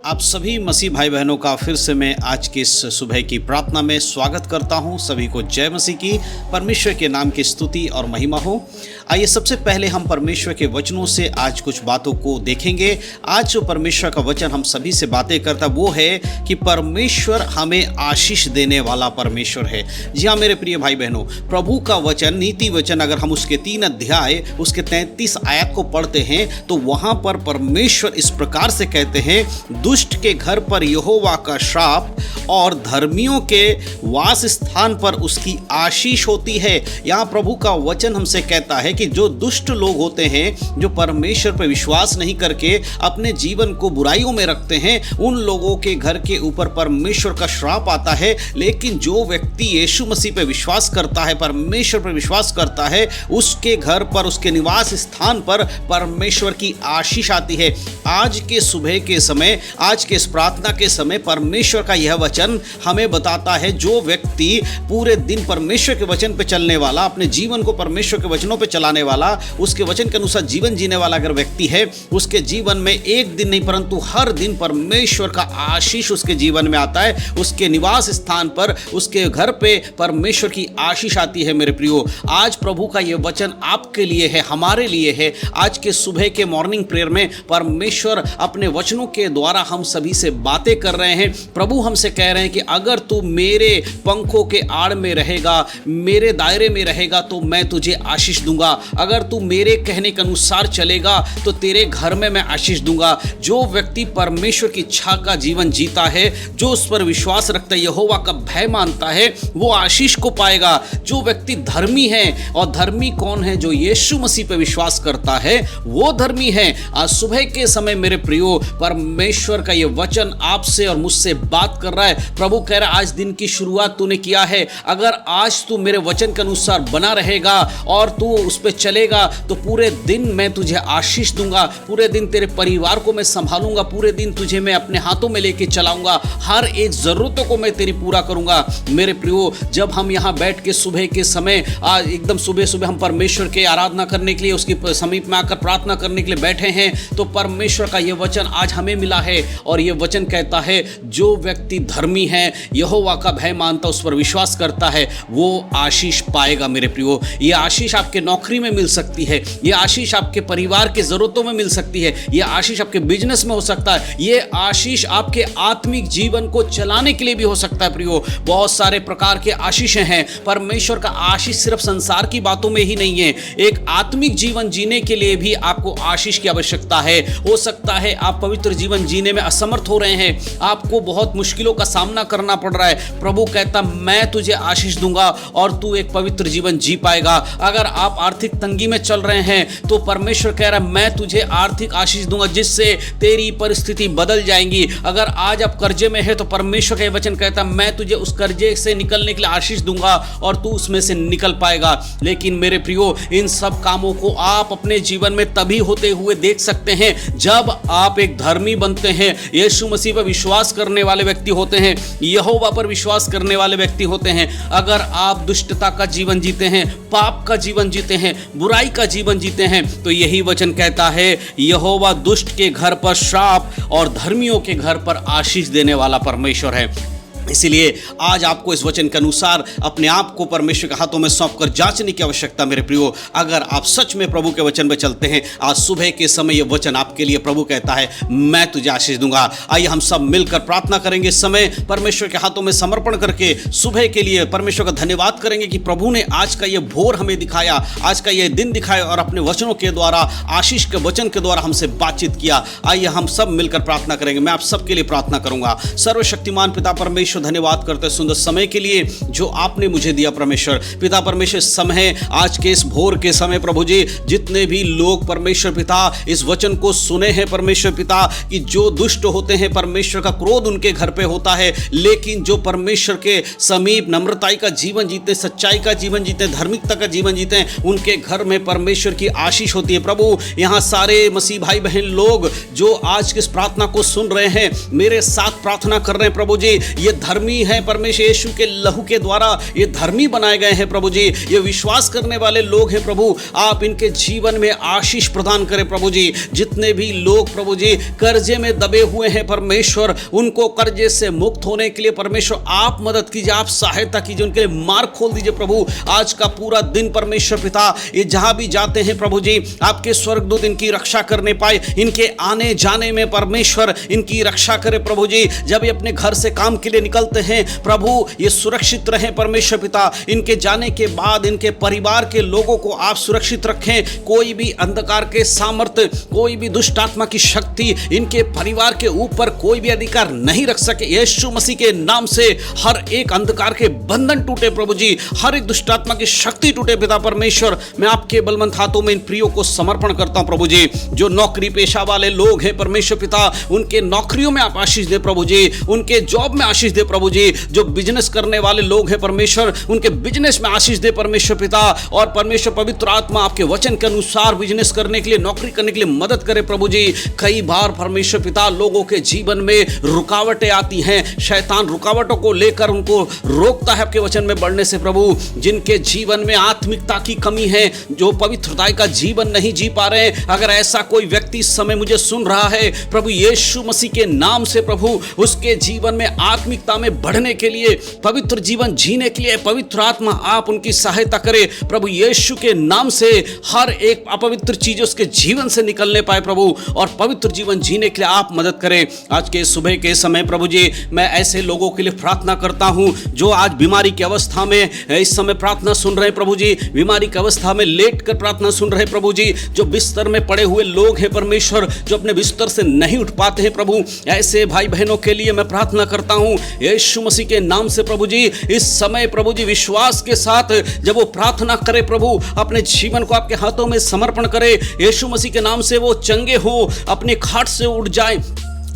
आप सभी मसीह भाई बहनों का फिर से मैं आज की इस सुबह की प्रार्थना में स्वागत करता हूं। सभी को जय मसीह की, परमेश्वर के नाम की स्तुति और महिमा हो। आइए सबसे पहले हम परमेश्वर के वचनों से आज कुछ बातों को देखेंगे। आज जो परमेश्वर का वचन हम सभी से बातें करता वो है कि परमेश्वर हमें आशीष देने वाला परमेश्वर है। जी हाँ मेरे प्रिय भाई बहनों, प्रभु का वचन, नीति वचन, अगर हम उसके 3 अध्याय उसके 33 आयत को पढ़ते हैं तो वहाँ पर परमेश्वर इस प्रकार से कहते हैं, दुष्ट के घर पर यहोवा का श्राप और धर्मियों के वास स्थान पर उसकी आशीष होती है। यहाँ प्रभु का वचन हमसे कहता है कि जो दुष्ट लोग होते हैं, जो परमेश्वर पर विश्वास नहीं करके अपने जीवन को बुराइयों में रखते हैं, उन लोगों के घर के ऊपर परमेश्वर का श्राप आता है। लेकिन जो व्यक्ति यीशु मसीह पर विश्वास करता है, परमेश्वर पर विश्वास करता है, उसके घर पर, उसके निवास स्थान पर परमेश्वर की आशीष आती है। आज के सुबह के समय, आज के इस प्रार्थना के समय परमेश्वर का यह वचन हमें बताता है, जो व्यक्ति पूरे दिन परमेश्वर के वचन पे चलने वाला, अपने जीवन को परमेश्वर के वचनों पे चलाने वाला, उसके वचन के अनुसार जीवन जीने वाला अगर व्यक्ति है, उसके जीवन में एक दिन नहीं परंतु हर दिन परमेश्वर का आशीष उसके जीवन में आता है। उसके निवास स्थान पर, उसके घर पे परमेश्वर की आशीष आती है। मेरे प्रियो, आज प्रभु का यह वचन आपके लिए है, हमारे लिए है। आज के सुबह के मॉर्निंग प्रेयर में परमेश्वर अपने वचनों के द्वारा हम सभी से बातें कर रहे हैं। प्रभु हमसे कह रहे हैं कि अगर तू मेरे पंखों के आड़ में रहेगा, मेरे दायरे में रहेगा, तो मैं तुझे आशीष दूंगा। अगर तू मेरे कहने के अनुसार चलेगा तो तेरे घर में मैं आशीष दूंगा। जो व्यक्ति परमेश्वर की इच्छा का जीवन जीता है, जो उस पर विश्वास रखता है, यहोवा का भय मानता है, वो आशीष को पाएगा। जो व्यक्ति धर्मी है, और धर्मी कौन है? जो यीशु मसीह पर विश्वास करता है वो धर्मी है। आज सुबह के समय मेरे प्रियो, परमेश्वर का ये वचन आपसे और मुझसे बात कर रहा है। प्रभु कह रहा है, आज दिन की शुरुआत तूने किया है, अगर आज तू मेरे वचन के अनुसार बना रहेगा और तू उस पर चलेगा तो पूरे दिन मैं तुझे आशीष दूंगा, पूरे दिन तेरे परिवार को मैं संभालूंगा, पूरे दिन तुझे मैं अपने हाथों में लेके चलाऊंगा, हर एक जरूरतों को मैं तेरी पूरा करूंगा। मेरे प्रियो, जब हम यहाँ बैठ के सुबह के समय, आज एकदम सुबह सुबह हम परमेश्वर के आराधना करने के लिए, उसकी समीप में आकर प्रार्थना करने के लिए बैठे हैं, तो परमेश्वर का यह वचन आज हमें मिला है। और यह वचन कहता है, जो व्यक्ति धर्मी है, यहोवा का भय मानता, उस पर विश्वास करता है, वो आशीष पाएगा। मेरे प्रियो, यह आशीष आपके नौकरी में मिल सकती है, यह आशीष आपके परिवार के जरूरतों में मिल सकती है, यह आशीष आपके बिजनेस में हो सकता है, यह आशीष आपके आत्मिक जीवन को चलाने के लिए भी हो सकता है। प्रियो, बहुत सारे प्रकार के आशीषें हैं। परमेश्वर का आशीष सिर्फ संसार की बातों में ही नहीं है, एक आत्मिक जीवन जीने के लिए भी आपको आशीष की आवश्यकता है। हो सकता है आप पवित्र जीवन जीने में असमर्थ हो रहे हैं, आपको बहुत मुश्किलों का सामना करना पड़ रहा है। प्रभु कहता, मैं तुझे आशीष दूंगा और तू एक पवित्र जीवन जी पाएगा। अगर आप आर्थिक तंगी में चल रहे हैं तो परमेश्वर कह रहा है, मैं तुझे आर्थिक आशीष दूंगा जिससे तेरी परिस्थिति बदल जाएंगी। अगर आज आप कर्जे में है तो परमेश्वर का वचन कहता है, मैं तुझे उस कर्जे से निकलने के लिए आशीष दूंगा और तू उसमें से निकल पाएगा। लेकिन मेरे प्रियो, इन सब कामों को आप अपने जीवन में तभी होते हुए देख सकते हैं जब आप एक धर्मी बनते हैं, यीशु मसीह पर विश्वास करने वाले व्यक्ति होते हैं, यहोवा पर विश्वास करने वाले व्यक्ति होते हैं। अगर आप दुष्टता का जीवन जीते हैं, पाप का जीवन जीते हैं, बुराई का जीवन जीते हैं, तो यही वचन कहता है, यहोवा दुष्ट के घर पर श्राप और धर्मियों के घर पर आशीष देने वाला परमेश्वर है। इसीलिए आज आपको इस वचन के अनुसार अपने आप को परमेश्वर के हाथों में सौंपकर जांचने की आवश्यकता। मेरे प्रियो, अगर आप सच में प्रभु के वचन पे चलते हैं, आज सुबह के समय यह वचन आपके लिए प्रभु कहता है, मैं तुझे आशीष दूंगा। आइए हम सब मिलकर प्रार्थना करेंगे। समय परमेश्वर के हाथों में समर्पण करके सुबह के लिए परमेश्वर का धन्यवाद करेंगे कि प्रभु ने आज का यह भोर हमें दिखाया, आज का यह दिन दिखाया और अपने वचनों के द्वारा, आशीष के वचन के द्वारा हमसे बातचीत किया। आइए हम सब मिलकर प्रार्थना करेंगे। मैं आप सबके लिए प्रार्थना करूंगा। सर्वशक्तिमान पिता परमेश्वर, धन्यवाद करते हैं सुंदर समय के लिए जो आपने मुझे दिया। परमेश्वर पिता, परमेश्वर समय, आज के इस भोर के समय प्रभु जी, जितने भी लोग परमेश्वर पिता इस वचन को सुने हैं परमेश्वर पिता, कि जो दुष्ट होते हैं परमेश्वर का क्रोध उनके घर पे होता है, लेकिन जो परमेश्वर के समीप नम्रताई का जीवन जीते, सच्चाई का जीवन जीते, धार्मिकता का जीवन जीते हैं, उनके घर में परमेश्वर की आशीष होती है। प्रभु, यहाँ सारे मसीह भाई बहन लोग जो आज की इस प्रार्थना को सुन रहे हैं, मेरे साथ प्रार्थना कर रहे हैं प्रभु जी, ये धर्मी हैं, परमेश्वर यीशु के लहू के द्वारा ये धर्मी बनाए गए हैं प्रभु जी। ये विश्वास करने वाले लोग हैं प्रभु, आप इनके जीवन में आशीष प्रदान करें प्रभु जी। जितने भी लोग प्रभु जी कर्जे में दबे हुए हैं परमेश्वर, उनको कर्जे से मुक्त होने के लिए परमेश्वर आप मदद कीजिए, आप सहायता कीजिए, उनके लिए मार्ग खोल दीजिए प्रभु। आज का पूरा दिन परमेश्वर पिता ये जहां भी जाते हैं प्रभु जी, आपके स्वर्गदूत इनकी रक्षा करने पाए, इनके आने जाने में परमेश्वर इनकी रक्षा करे प्रभु जी। जब ये अपने घर से काम के लिए निकलते हैं प्रभु, ये सुरक्षित रहे परमेश्वर पिता। इनके जाने के बाद इनके परिवार के लोगों को आप सुरक्षित रखें। कोई भी अंधकार के सामर्थ्य, कोई भी दुष्ट आत्मा की शक्ति इनके परिवार के ऊपर कोई भी अधिकार नहीं रख सके। यीशु मसीह के नाम से हर एक अंधकार के बंधन टूटे प्रभु जी, हर एक दुष्ट आत्मा की शक्ति टूटे पिता परमेश्वर। मैं आपके बलवंत हाथों में इन प्रियो को समर्पण करता हूं प्रभु जी। जो नौकरी पेशा वाले लोग हैं परमेश्वर पिता, उनके नौकरियों में आप आशीष दे प्रभु जी, उनके जॉब में आशीष दे प्रभु जी। जो बिजनेस करने वाले लोग हैं परमेश्वर, उनके बिजनेस में आशीष दे परमेश्वर पिता। और परमेश्वर पवित्र आत्मा आपके वचन के अनुसार बिजनेस करने के लिए, नौकरी करने के लिए मदद करे प्रभु जी। कई बार परमेश्वर पिता लोगों के जीवन में रुकावटें आती हैं, शैतान रुकावटों को लेकर उनको रोकता है आपके वचन में बढ़ने से प्रभु। जिनके जीवन में आत्मिकता की कमी है, जो पवित्रता का जीवन नहीं जी पा रहे हैं, अगर ऐसा कोई व्यक्ति इस समय मुझे सुन रहा है प्रभु यीशु मसीह के नाम से प्रभु, उसके जीवन में आत्मिकता में बढ़ने के लिए, पवित्र जीवन जीने के लिए पवित्र आत्मा आप उनकी सहायता करें प्रभु यीशु के नाम से। हर एक अपवित्र चीज उसके जीवन से निकलने पाए प्रभु, और पवित्र जीवन जीने के लिए आप मदद करें। आज के सुबह के समय प्रभु जी, मैं ऐसे लोगों के लिए प्रार्थना करता हूं जो आज बीमारी की अवस्था में इस समय प्रार्थना सुन रहे हैं प्रभु जी, बीमारी की अवस्था में लेट कर प्रार्थना सुन रहे हैं प्रभु जी। जो बिस्तर में पड़े हुए लोग हैं परमेश्वर, जो अपने बिस्तर से नहीं उठ पाते हैं प्रभु, ऐसे भाई बहनों के लिए मैं प्रार्थना करता हूं यीशु मसीह के नाम से प्रभु जी। इस समय प्रभु जी विश्वास के साथ जब वो प्रार्थना करे प्रभु, अपने जीवन को आपके हाथों में समर्पण करे, यीशु मसीह के नाम से वो चंगे हो, अपने खाट से उठ जाए,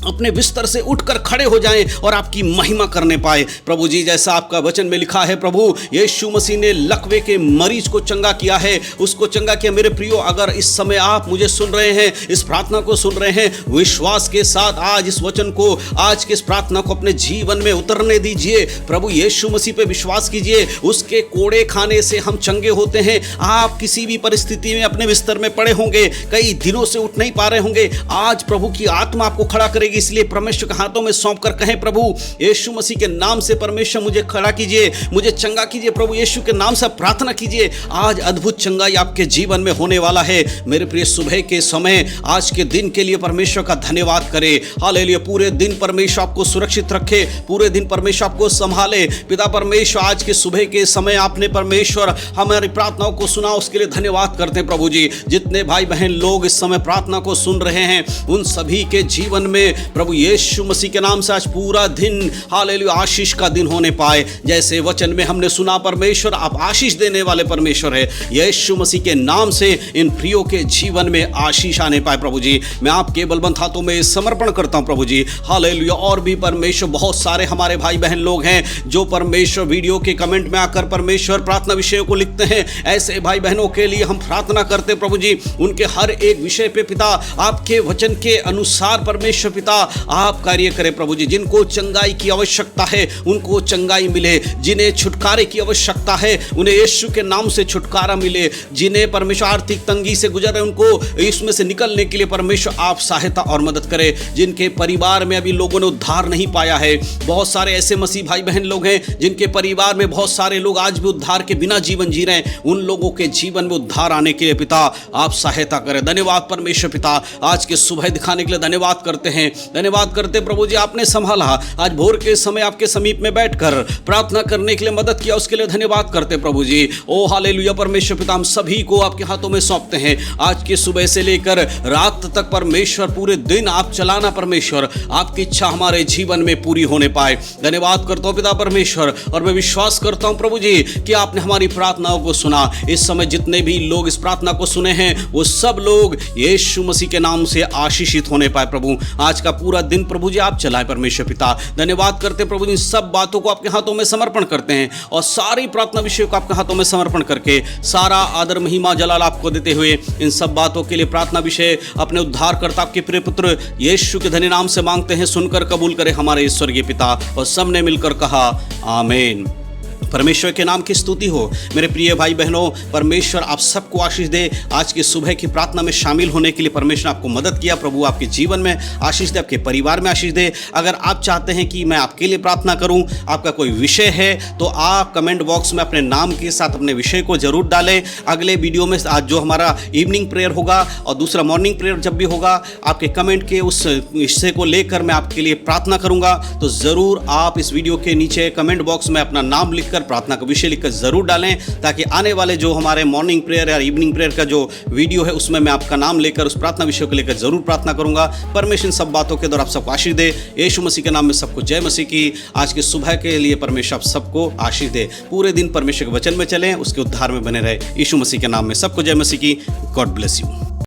अपने बिस्तर से उठकर खड़े हो जाएं और आपकी महिमा करने पाए प्रभु जी। जैसा आपका वचन में लिखा है प्रभु, यीशु मसीह ने लकवे के मरीज को चंगा किया है, उसको चंगा किया। मेरे प्रियो, अगर इस समय आप मुझे सुन रहे हैं, इस प्रार्थना को सुन रहे हैं, विश्वास के साथ आज इस वचन को, आज की इस प्रार्थना को अपने जीवन में उतरने दीजिए प्रभु। यीशु मसीह पे विश्वास कीजिए, उसके कोड़े खाने से हम चंगे होते हैं। आप किसी भी परिस्थिति में अपने बिस्तर में पड़े होंगे, कई दिनों से उठ नहीं पा रहे होंगे, आज प्रभु की आत्मा आपको खड़ा करेगी। इसलिए परमेश्वर के हाथों में सौंपकर कहें प्रभु यीशु मसीह के नाम से परमेश्वर मुझे खड़ा कीजिए, मुझे चंगा कीजिए प्रभु। यीशु के नाम से प्रार्थना कीजिए, आज अद्भुत चंगाई आपके जीवन में होने वाला है। मेरे प्रिय, सुबह के समय आज के दिन के लिए परमेश्वर का धन्यवाद करें। हालेलुया। पूरे दिन परमेश्वर आपको सुरक्षित रखे, पूरे दिन परमेश्वर आपको संभाले। पिता परमेश्वर, आज के सुबह के समय आपने परमेश्वर हमारी प्रार्थनाओं को सुना, उसके लिए धन्यवाद करते हैं प्रभु जी। जितने भाई बहन लोग इस समय प्रार्थना को सुन रहे हैं, उन सभी के जीवन में प्रभु यीशु मसीह के नाम से आज पूरा दिन हालेलुया आशीष का दिन होने पाए। जैसे वचन में हमने सुना परमेश्वर आप आशीष देने वाले परमेश्वर है। यीशु मसीह के नाम से इन प्रियो के जीवन में आशीष आने पाए प्रभु जी। मैं आपके बलवंत हाथों में समर्पण करता हूं प्रभु जी। हालेलुया। और भी परमेश्वर बहुत सारे हमारे भाई बहन लोग हैं जो परमेश्वर वीडियो के कमेंट में आकर परमेश्वर प्रार्थना विषयों को लिखते हैं। ऐसे भाई बहनों के लिए हम प्रार्थना करते प्रभु जी, उनके हर एक विषय पे पिता आपके वचन के अनुसार परमेश्वर पिता आप कार्य करें प्रभु जी। जिनको चंगाई की आवश्यकता है उनको चंगाई मिले, जिन्हें छुटकारे की आवश्यकता है उन्हें यीशु के नाम से छुटकारा मिले, जिन्हें परमेश्वर आर्थिक तंगी से गुजर रहे उनको इसमें से निकलने के लिए परमेश्वर आप सहायता और मदद करें। जिनके परिवार में अभी लोगों ने उद्धार नहीं पाया है, बहुत सारे ऐसे मसीह भाई बहन लोग हैं जिनके परिवार में बहुत सारे लोग आज भी उद्धार के बिना जीवन जी रहे हैं, उन लोगों के जीवन में उद्धार आने के लिए पिता आप सहायता करें। धन्यवाद परमेश्वर पिता, आज के सुबह दिखाने के लिए धन्यवाद करते हैं, धन्यवाद करते प्रभु जी। आपने संभाला, आज भोर के समय आपके समीप में बैठकर प्रार्थना करने के लिए मदद किया, उसके लिए धन्यवाद करते प्रभु जी। ओ हालेलुया परमेश्वर पिता, हम सभी को आपके हाथों में सौंपते हैं। आज के सुबह से लेकर रात तक परमेश्वर पूरे दिन आप चलाना परमेश्वर, आपकी इच्छा हमारे जीवन में पूरी होने पाए। धन्यवाद करता हूं पिता परमेश्वर, और मैं विश्वास करता हूं प्रभु जी कि आपने हमारी प्रार्थनाओं को सुना। इस समय जितने भी लोग इस प्रार्थना को सुने हैं वो सब लोग यीशु मसीह के नाम से आशीषित होने पाए प्रभु। आज का पूरा दिन प्रभु जी आप चलाएं परमेश्वर पिता। धन्यवाद करते प्रभु जी, सब बातों को आपके हाथों में समर्पण करते हैं और सारी प्रार्थना विषयों को आपके हाथों में समर्पण करके सारा आदर महिमा जलाल आपको देते हुए इन सब बातों के लिए प्रार्थना विषय अपने उद्धारकर्ता आपके प्रिय पुत्र यीशु के धन्य नाम से मांगते हैं। सुनकर कबूल करें हमारे स्वर्गीय पिता। और सबने मिलकर कहा आमीन। परमेश्वर के नाम की स्तुति हो। मेरे प्रिय भाई बहनों, परमेश्वर आप सबको आशीष दे। आज की सुबह की प्रार्थना में शामिल होने के लिए परमेश्वर आपको मदद किया। प्रभु आपके जीवन में आशीष दे, आपके परिवार में आशीष दे। अगर आप चाहते हैं कि मैं आपके लिए प्रार्थना करूं, आपका कोई विषय है, तो आप कमेंट बॉक्स में अपने नाम के साथ अपने विषय को जरूर डालें। अगले वीडियो में आज जो हमारा इवनिंग प्रेयर होगा और दूसरा मॉर्निंग प्रेयर जब भी होगा, आपके कमेंट के उस विषय को लेकर मैं आपके लिए प्रार्थना करूंगा। तो ज़रूर आप इस वीडियो के नीचे कमेंट बॉक्स में अपना नाम लिखकर प्रार्थना का विषय लिखकर जरूर डालें, ताकि आने वाले जो हमारे मॉर्निंग प्रेयर या इवनिंग प्रेयर का जो वीडियो है उसमें मैं आपका नाम लेकर उस प्रार्थना विषय को लेकर जरूर प्रार्थना करूंगा। परमेश्वर सब बातों के द्वारा आप सबको आशीष दे। यीशु मसीह के नाम में सबको जय मसीह की। आज की सुबह के लिए परमेश्वर आप सबको आशीष दे। पूरे दिन परमेश्वर के वचन में चलें, उसके उद्धार में बने रहे। यीशु मसीह के नाम में सबको जय मसीह की। God bless you.